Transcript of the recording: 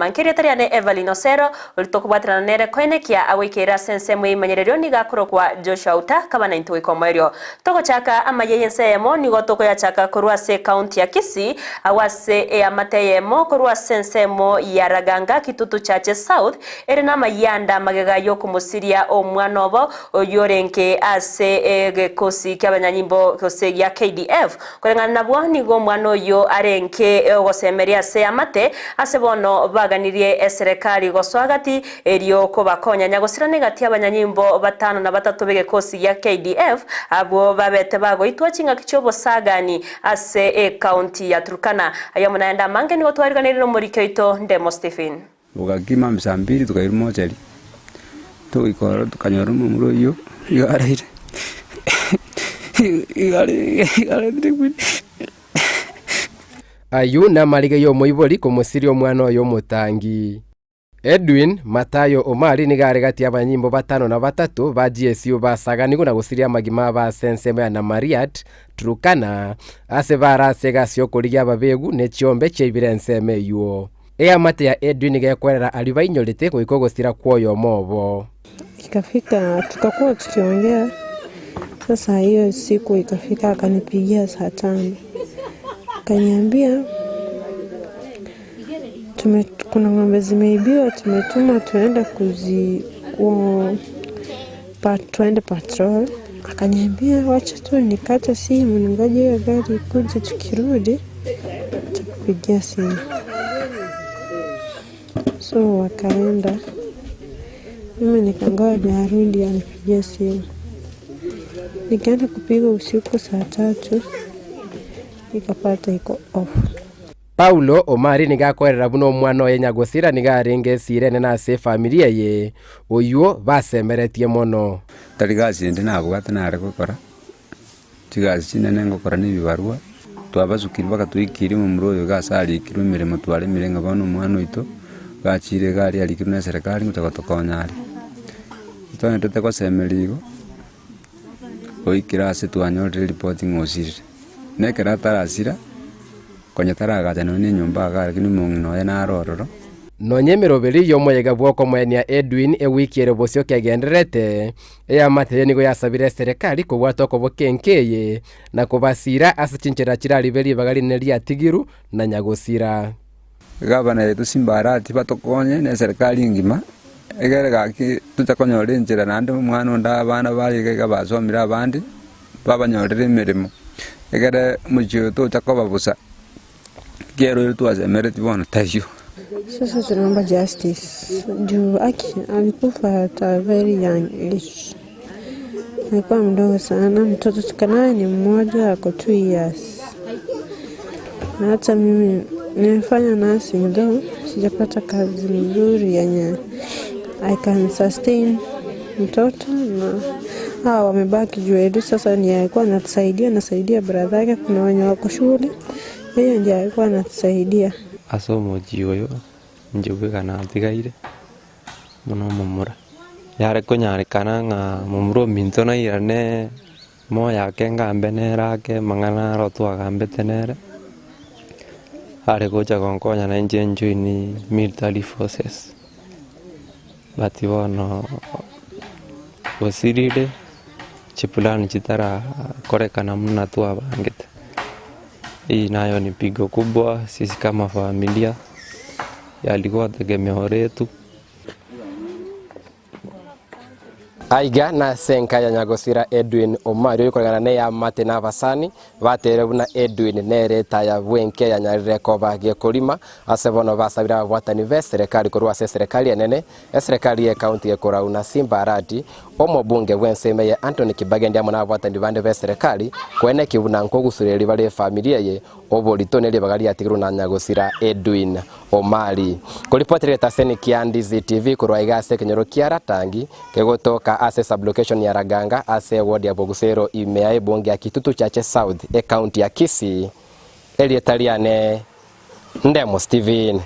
mankiri tariane Evelyn Osero ulitokubwatana nere koenekia awikira sense mwimanyererio nigakuro kwa Joshua Uta kama na intu ikomorio toko chaka ama yeyensemo nigo toko ya chaka kurwa se county ya Kisii awase amateyemo kurwa sensemo ya Raganga kitutu chache South erina mayanda magegayo kumusiria omwanobo oyorenke ase Gusii kyabanyanyimbo kose ya KDF kurengana nabwo nigo mwano yo arenke gosemeria se amate ase bono baganirie serikali goswagati erio ko bakonya nyagosira negati abanyanyimbo 5 na 3 bege Gusii ya KDF abo babete bago itwa chinga kichobo sagani ase county ya Turkana ayamunaenda mange ni gotwariganiriro muri keito Ndemo Stephen ugakima msambiri tukairimo chali to ikoro tukanyoro mumuro yo yaraire ayu na marige yo moibori kumusirio mwana yo mutangi Edwin Matayo Omari nigaregati abanyimbo 5 na 3 ba GSU basagani na gusiria magima ba sensema na Mariat Turkana ase barasega sio kurigia babegu ne chiombe cheibirenseme yuo amate ya Edwin gekwerera alibainyorete kuiko gustira kwoyo mobo ikafika tukakuwa tukiongea. Sasa hiyo siku ikafika akanipigia saa 5 akaniambia kuna ng'ombe zimeibiwa, tumetuma tuende tuende patrol. Akaniambia wacha tu nikate simu ningoje hiyo gari ikuje, tukirudi tukupigia simu. So wakaenda, mimi nikangoja arudi anipigie simu. Nikaenda kupiga usiku saa 3 nikapata iko off. Paulo Omari nigakwerera buno mwana yenya gusira nigarenge sirene na se familia ye oyuo basemeretie mono tarigasi ndi nagwata nare gukora tigasi cinene ngokora ni bibarua twabazukiri bakatwikiri mu muroyo gasari ikirwe mirimo tware mirenga bano mwana ito gachire gari alikirwe na serikali ngutagotokonyari tone tete kwa semeligo oikirase twanyorere reporting osire nekera tarasira konya taraga ni nyumba aga kini mungino yana arororo nonyemero beri yo moyega bwoko mwenia Edwin ewikire bosyo kegenderete amate nigo yasabire serikali kubwato ko bokenkeye na kubasira asichinchira kirali beri bagali nelia tigiru na nyagosira gavana yetu Simbarati batokonye ne serikali ngima egerega ki tutakonyore njira nande mwana nda abana baligega basomira abandi babanyorere imirimo egere mujyo to takobabusa kero tuaze mereti bono tasho. Sasa tunaomba justice. Juu alikufa at a very young age. Alikuwa mdogo sana, mtoto tukanaye ni mmoja ako 2 years. Na hata mimi nimefanya nursing though sijapata kazi nzuri yenye I can sustain mtoto na wamebaki juu yetu. Sasa ni alikuwa nasaidia brother yake, kuna wenye wako shule. Yeye ndiye alikuwa anatusaidia. Asomo jiyo njubika na tigaire muno mumura yare konyarekana nga mumuro mintona irane mo yake ngambe nerake mangana rotwa gambe tenere are goja gonkonya na njenju ni military forces batiwono osiride chipulani chitara korekana mna tu abangete. Hii nayo ni pigo kubwa sisi kama familia yalikuwa tegemeo letu. Aiga na senka ya nyagosira Edwin Omari yuko ne ya mate na basani batere buna Edwin nereta ya bwenke ya nyarire ko bagie kulima asebono basabira bwatani ve serikali korwa serikali enene serikali ya county ya Korauna Simbarati omobunge wenseme ya Anthony Kibagende amona bwatani bande ve serikali kwene kibuna nko gusureri bale familia ye obolitone bagali atigiru na nyagosira Edwin Omari kulipotire taseni kia Ndizi TV korwa igase kenyoro kiara tangi kegotoka ase sublocation ya Raganga ase ward ya Bogusero imeae bonge ya kitutu chache South county ya Kisii Elietaliane Ndemo Stephen.